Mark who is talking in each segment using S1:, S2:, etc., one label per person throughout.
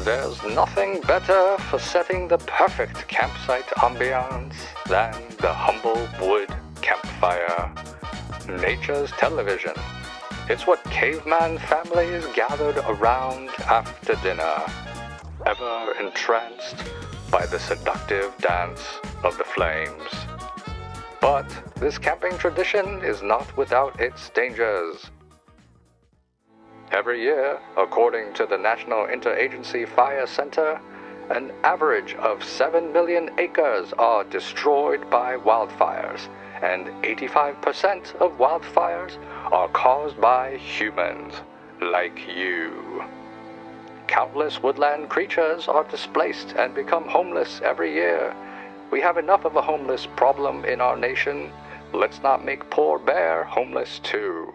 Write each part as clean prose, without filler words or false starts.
S1: There's nothing better for setting the perfect campsite ambiance than the humble wood campfire. Nature's television. It's what caveman families gathered around after dinner, ever entranced by the seductive dance of the flames. But this camping tradition is not without its dangers. Every year, according to the National Interagency Fire Center, an average of 7 million acres are destroyed by wildfires, and 85% of wildfires are caused by humans, like you. Countless woodland creatures are displaced and become homeless every year. We have enough of a homeless problem in our nation. Let's not make poor bear homeless too.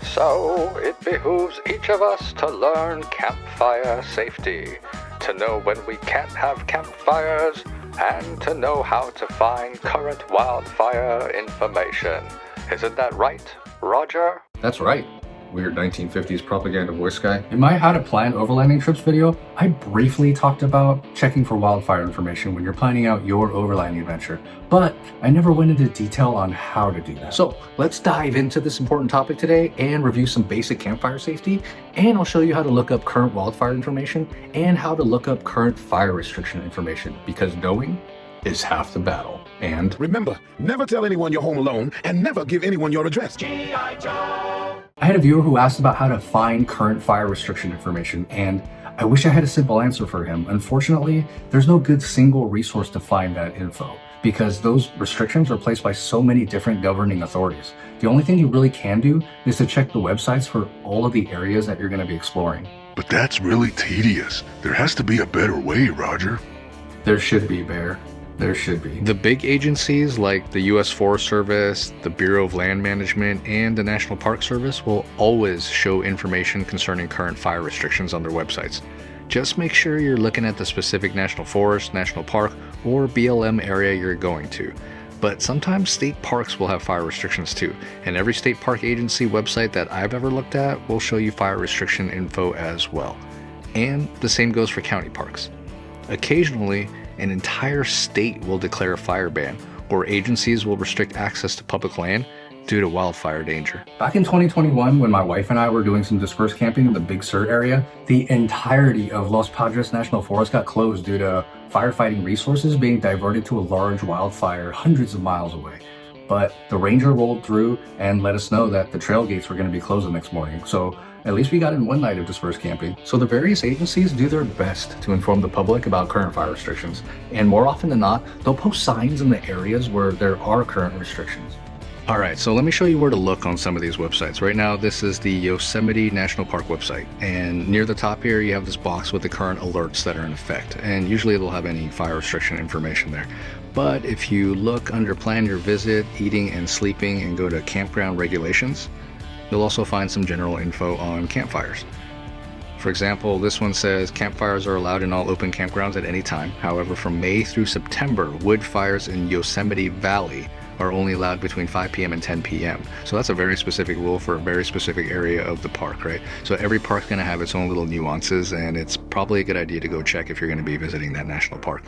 S1: So, it behooves each of us to learn campfire safety, to know when we can't have campfires, and to know how to find current wildfire information. Isn't that right, Roger?
S2: That's right. Weird 1950s propaganda voice guy.
S3: In my How to Plan Overlanding Trips video, I briefly talked about checking for wildfire information when you're planning out your overlanding adventure, but I never went into detail on how to do that.
S2: So let's dive into this important topic today and review some basic campfire safety, and I'll show you how to look up current wildfire information and how to look up current fire restriction information, because knowing is half the battle. And
S4: remember, never tell anyone you're home alone and never give anyone your address.
S3: I had a viewer who asked about how to find current fire restriction information, and I wish I had a simple answer for him. Unfortunately, there's no good single resource to find that info, because those restrictions are placed by so many different governing authorities. The only thing you really can do is to check the websites for all of the areas that you're going to be exploring.
S5: But that's really tedious. There has to be a better way, Roger.
S3: There should be, Bear. There should be.
S2: the big agencies like the U.S. Forest Service, the Bureau of Land Management, and the National Park Service will always show information concerning current fire restrictions on their websites. Just make sure you're looking at the specific national forest, national park, or BLM area you're going to. But sometimes state parks will have fire restrictions too, and every state park agency website that I've ever looked at will show you fire restriction info as well. And the same goes for county parks. Occasionally, an entire state will declare a fire ban, or agencies will restrict access to public land due to wildfire danger.
S3: Back in 2021, when my wife and I were doing some dispersed camping in the Big Sur area, the entirety of Los Padres National Forest got closed due to firefighting resources being diverted to a large wildfire hundreds of miles away. But the ranger rolled through and let us know that the trail gates were going to be closed the next morning. So at least we got in one night of dispersed camping. So the various agencies do their best to inform the public about current fire restrictions. And more often than not, they'll post signs in the areas where there are current restrictions.
S2: All right, so let me show you where to look on some of these websites. Right now, this is the Yosemite National Park website. And near the top here, you have this box with the current alerts that are in effect. And usually they'll have any fire restriction information there. But if you look under Plan Your Visit, Eating and Sleeping, and go to Campground Regulations, you'll also find some general info on campfires. For example, this one says campfires are allowed in all open campgrounds at any time. However, from May through September, wood fires in Yosemite Valley are only allowed between 5 p.m. and 10 p.m. So that's a very specific rule for a very specific area of the park, right? So every park's going to have its own little nuances, and it's probably a good idea to go check if you're going to be visiting that national park.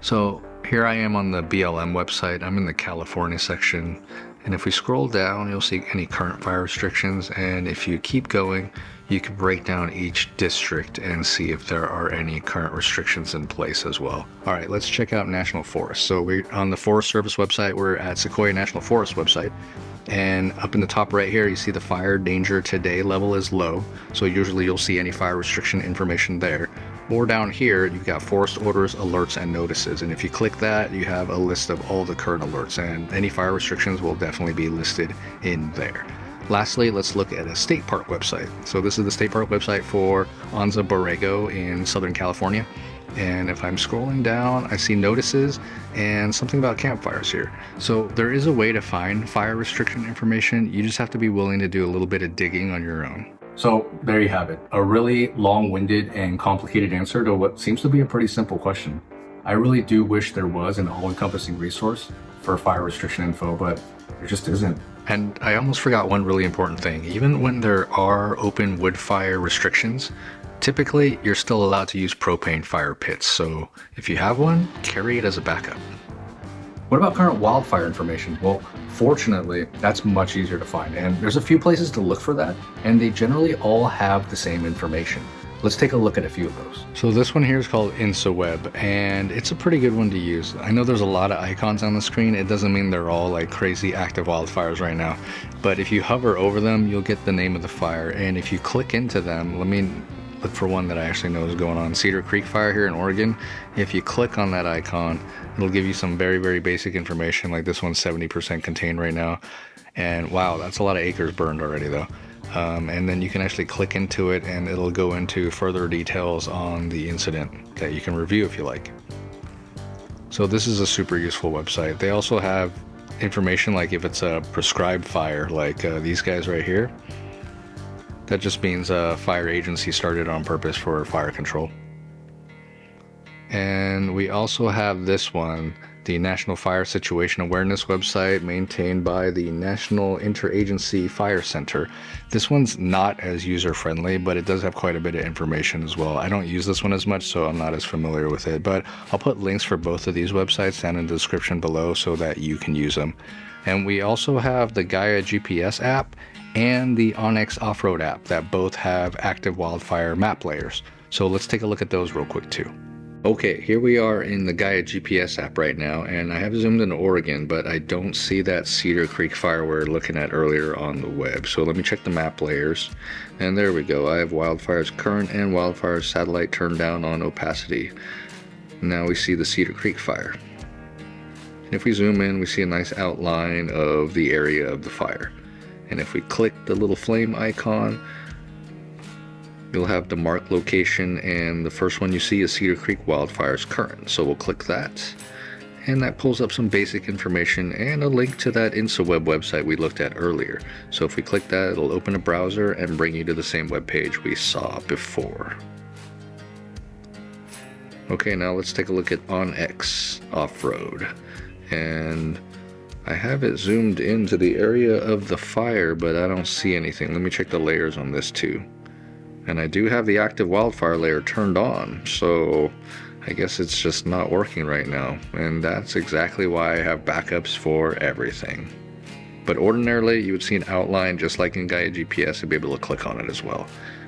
S2: So here I am on the BLM website. I'm in the California section, and if we scroll down, you'll see any current fire restrictions, and if you keep going, you can break down each district and see if there are any current restrictions in place as well. All right, let's check out National Forest. So we're on the Forest Service website. We're at Sequoia National Forest website. And up in the top right here, you see the fire danger today level is low. So usually you'll see any fire restriction information there. Or down here, you've got forest orders, alerts, and notices. And if you click that, you have a list of all the current alerts, and any fire restrictions will definitely be listed in there. Lastly, let's look at a state park website. So this is the state park website for Anza Borrego in Southern California. And if I'm scrolling down, I see notices and something about campfires here. So there is a way to find fire restriction information. You just have to be willing to do a little bit of digging on your own.
S3: So there you have it, a really long-winded and complicated answer to what seems to be a pretty simple question. I really do wish there was an all-encompassing resource for fire restriction info, but there just isn't.
S2: And I almost forgot one really important thing. Even when there are open wood fire restrictions, Typically, you're still allowed to use propane fire pits, so if you have one, carry it as a backup.
S3: What about current wildfire information? Well, fortunately, that's much easier to find, and there's a few places to look for that, and they generally all have the same information. Let's take a look at a few of those.
S2: So this one here is called InstaWeb, and it's a pretty good one to use. I know there's a lot of icons on the screen. It doesn't mean they're all like crazy active wildfires right now, but if you hover over them, you'll get the name of the fire, and if you click into them, let me look for one that I actually know is going on. Cedar Creek Fire here in Oregon. If you click on that icon, it'll give you some very, very basic information, like this one's 70% contained right now. And wow, that's a lot of acres burned already though. And then you can actually click into it and it'll go into further details on the incident that you can review if you like. So this is a super useful website. They also have information like if it's a prescribed fire, like these guys right here. That just means a fire agency started on purpose for fire control. And we also have this one, the National Fire Situation Awareness website maintained by the National Interagency Fire Center. This one's not as user-friendly, but it does have quite a bit of information as well. I don't use this one as much, so I'm not as familiar with it, but I'll put links for both of these websites down in the description below so that you can use them. And we also have the Gaia GPS app and the Onyx Offroad app that both have active wildfire map layers. So let's take a look at those real quick too. Okay, here we are in the Gaia GPS app right now, and I have zoomed in Oregon, but I don't see that Cedar Creek fire we were looking at earlier on the web. So let me check the map layers, and there we go. I have wildfire's current and wildfire's satellite turned down on opacity. Now we see the Cedar Creek fire. And if we zoom in, we see a nice outline of the area of the fire. And if we click the little flame icon, you'll have the marked location, and the first one you see is Cedar Creek Wildfire's current. So we'll click that, and that pulls up some basic information and a link to that InstaWeb website we looked at earlier. So if we click that, it'll open a browser and bring you to the same web page we saw before. Okay, now let's take a look at Onyx Offroad. And I have it zoomed into the area of the fire, but I don't see anything. Let me check the layers on this too. And I do have the active wildfire layer turned on, so I guess it's just not working right now. And that's exactly why I have backups for everything. But ordinarily, you would see an outline just like in Gaia GPS and be able to click on it as well.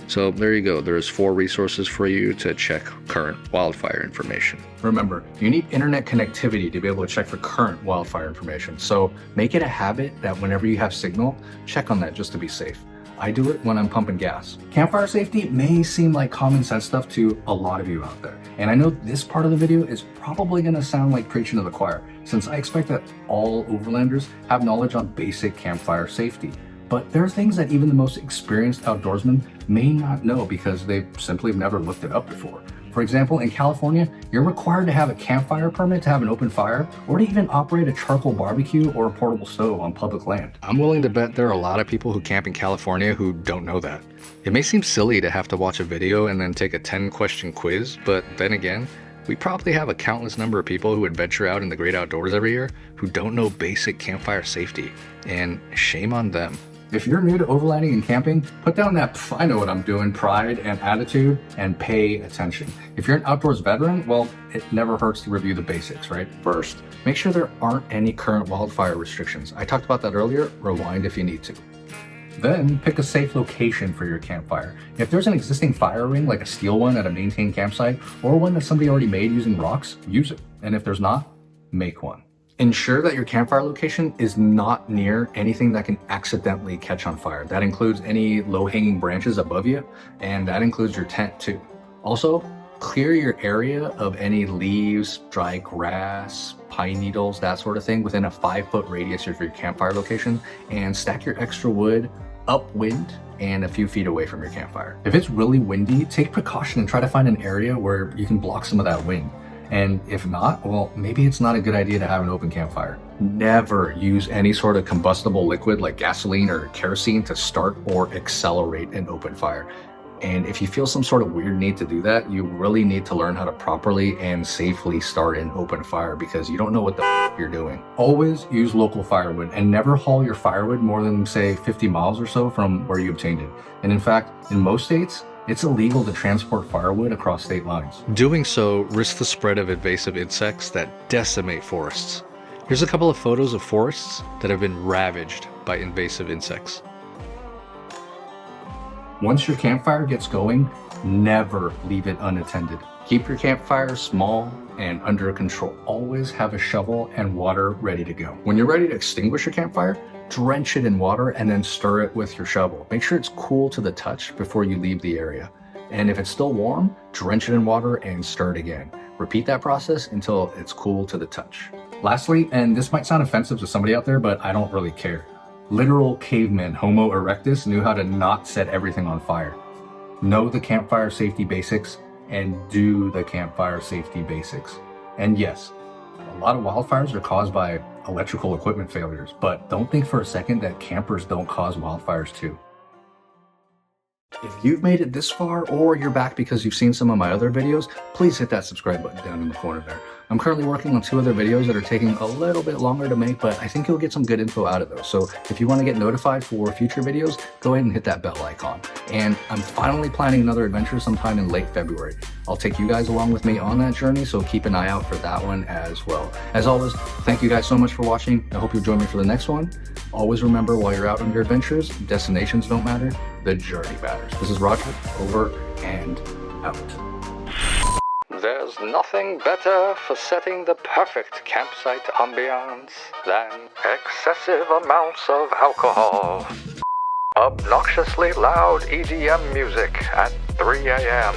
S2: So there you go. There's 4 resources for you to check current wildfire information.
S3: Remember, you need internet connectivity to be able to check for current wildfire information. So make it a habit that whenever you have signal, check on that just to be safe. I do it when I'm pumping gas. Campfire safety may seem like common sense stuff to a lot of you out there. And I know this part of the video is probably gonna sound like preaching to the choir, since I expect that all overlanders have knowledge on basic campfire safety. But there are things that even the most experienced outdoorsmen may not know because they simply have never looked it up before. For example, in California, you're required to have a campfire permit to have an open fire or to even operate a charcoal barbecue or a portable stove on public land.
S2: I'm willing to bet there are a lot of people who camp in California who don't know that. It may seem silly to have to watch a video and then take a 10-question quiz, but then again, we probably have a countless number of people who would venture out in the great outdoors every year who don't know basic campfire safety, and shame on them.
S3: If you're new to overlanding and camping, put down that I know what I'm doing pride and attitude and pay attention. If you're an outdoors veteran, well, it never hurts to review the basics, right? First, make sure there aren't any current wildfire restrictions. I talked about that earlier. Rewind if you need to. Then pick a safe location for your campfire. If there's an existing fire ring, like a steel one at a maintained campsite, or one that somebody already made using rocks, use it. And if there's not, make one. Ensure that your campfire location is not near anything that can accidentally catch on fire. That includes any low-hanging branches above you, and that includes your tent too. Also, clear your area of any leaves, dry grass, pine needles, that sort of thing within a 5-foot radius of your campfire location, and stack your extra wood upwind and a few feet away from your campfire. If it's really windy, take precaution and try to find an area where you can block some of that wind. And if not, well, maybe it's not a good idea to have an open campfire. Never use any sort of combustible liquid like gasoline or kerosene to start or accelerate an open fire. And if you feel some sort of weird need to do that, you really need to learn how to properly and safely start an open fire because you don't know what the you're doing. Always use local firewood and never haul your firewood more than, say, 50 miles or so from where you obtained it. And in fact, in most states, It's illegal to transport firewood across state lines.
S2: Doing so risks the spread of invasive insects that decimate forests. Here's a couple of photos of forests that have been ravaged by invasive insects.
S3: Once your campfire gets going, never leave it unattended. Keep your campfire small and under control. Always have a shovel and water ready to go. When you're ready to extinguish your campfire, drench it in water and then stir it with your shovel. Make sure it's cool to the touch before you leave the area. And if it's still warm, drench it in water and stir it again. Repeat that process until it's cool to the touch. Lastly, and this might sound offensive to somebody out there, but I don't really care. Literal cavemen, Homo erectus, knew how to not set everything on fire. Know the campfire safety basics and do the campfire safety basics. And yes, a lot of wildfires are caused by electrical equipment failures, but don't think for a second that campers don't cause wildfires too. If you've made it this far, or you're back because you've seen some of my other videos, please hit that subscribe button down in the corner there. I'm currently working on 2 other videos that are taking a little bit longer to make, but I think you'll get some good info out of those. So if you want to get notified for future videos, go ahead and hit that bell icon. And I'm finally planning another adventure sometime in late February. I'll take you guys along with me on that journey, so keep an eye out for that one as well. As always, thank you guys so much for watching. I hope you'll join me for the next one. Always remember, while you're out on your adventures, destinations don't matter, the journey matters. This is Roger, over and out.
S1: There's nothing better for setting the perfect campsite ambiance than excessive amounts of alcohol. Obnoxiously loud EDM music at 3 a.m.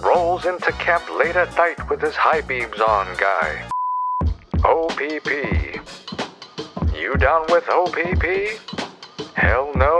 S1: Rolls into camp late at night with his high beams on guy. OPP. You down with OPP? Hell no.